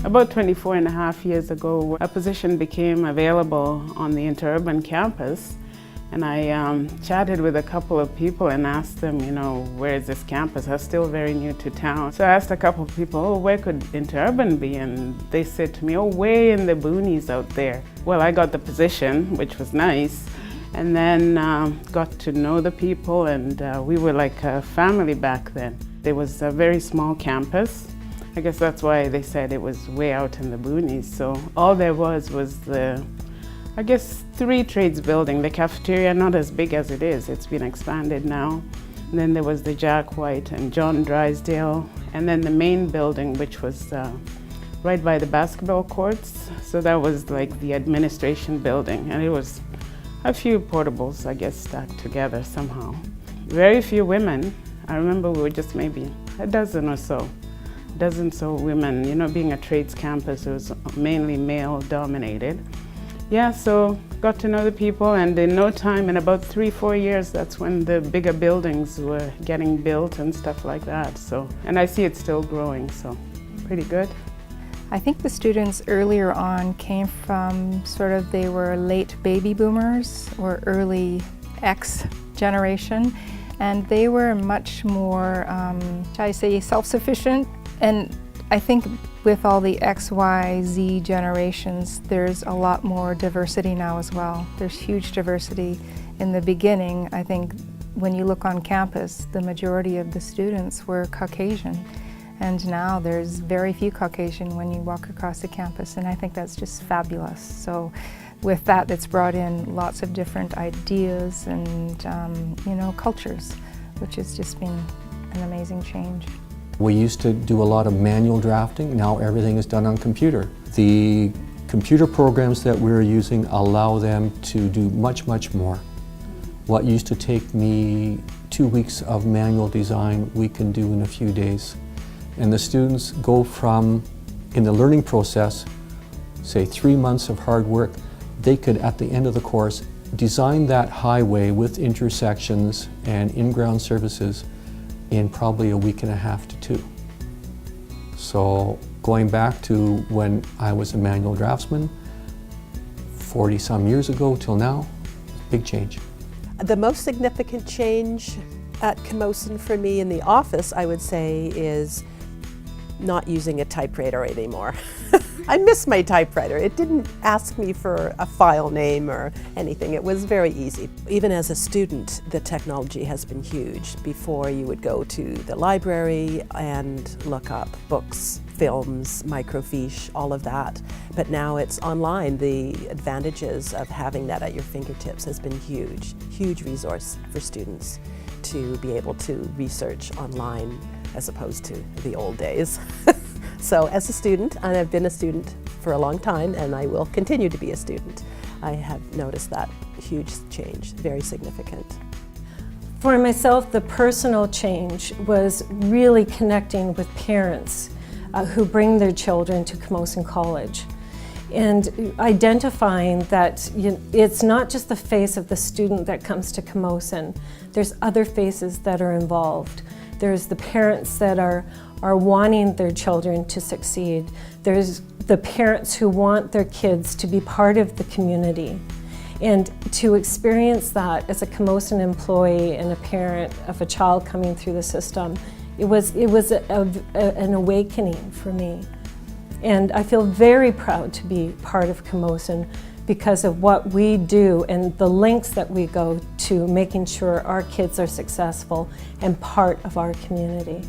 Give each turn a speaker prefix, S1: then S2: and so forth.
S1: About 24 and a half years ago, a position became available on the interurban campus, and I chatted with a couple of people and asked them, where is this campus? I was still very new to town. So I asked a couple of people, where could interurban be? And they said to me, way in the boonies out there. Well, I got the position, which was nice, and then got to know the people, and we were like a family back then. There was a very small campus. I guess that's why they said it was way out in the boonies. So all there was the, 3 trades building. The cafeteria, not as big as it is, it's been expanded now. And then there was the Jack White and John Drysdale, and then the main building, which was right by the basketball courts. So that was like the administration building, and it was a few portables, I guess, stacked together somehow. Very few women. I remember we were just maybe a dozen or so women. Being a trades campus, it was mainly male dominated. Yeah, so got to know the people, and in no time, in about 3-4 years, that's when the bigger buildings were getting built and stuff like that. So, and I see it still growing, so pretty good.
S2: I think the students earlier on came from they were late baby boomers or early X generation, and they were much more, self-sufficient. And I think with all the X, Y, Z generations, there's a lot more diversity now as well. There's huge diversity. In the beginning, I think when you look on campus, the majority of the students were Caucasian. And now there's very few Caucasian when you walk across the campus, and I think that's just fabulous. So with that, it's brought in lots of different ideas and cultures, which has just been an amazing change.
S3: We used to do a lot of manual drafting. Now everything is done on computer. The computer programs that we're using allow them to do much, much more. What used to take me 2 weeks of manual design, we can do in a few days. And the students go from, in the learning process, say 3 months of hard work, they could, at the end of the course, design that highway with intersections and in-ground services in probably a week and a half to 2. So going back to when I was a manual draftsman, 40-some years ago till now, big change.
S4: The most significant change at Camosun for me in the office, I would say, is not using a typewriter anymore. I miss my typewriter. It didn't ask me for a file name or anything. It was very easy. Even as a student, the technology has been huge. Before, you would go to the library and look up books, films, microfiche, all of that. But now it's online. The advantages of having that at your fingertips has been huge. Huge resource for students to be able to research online as opposed to the old days. So as a student, and I've been a student for a long time, and I will continue to be a student, I have noticed that huge change, very significant.
S5: For myself, the personal change was really connecting with parents who bring their children to Camosun College, and identifying that it's not just the face of the student that comes to Camosun. There's other faces that are involved. There's the parents that are wanting their children to succeed. There's the parents who want their kids to be part of the community. And to experience that as a Camosun employee and a parent of a child coming through the system, it was an awakening for me. And I feel very proud to be part of Camosun because of what we do and the lengths that we go to making sure our kids are successful and part of our community.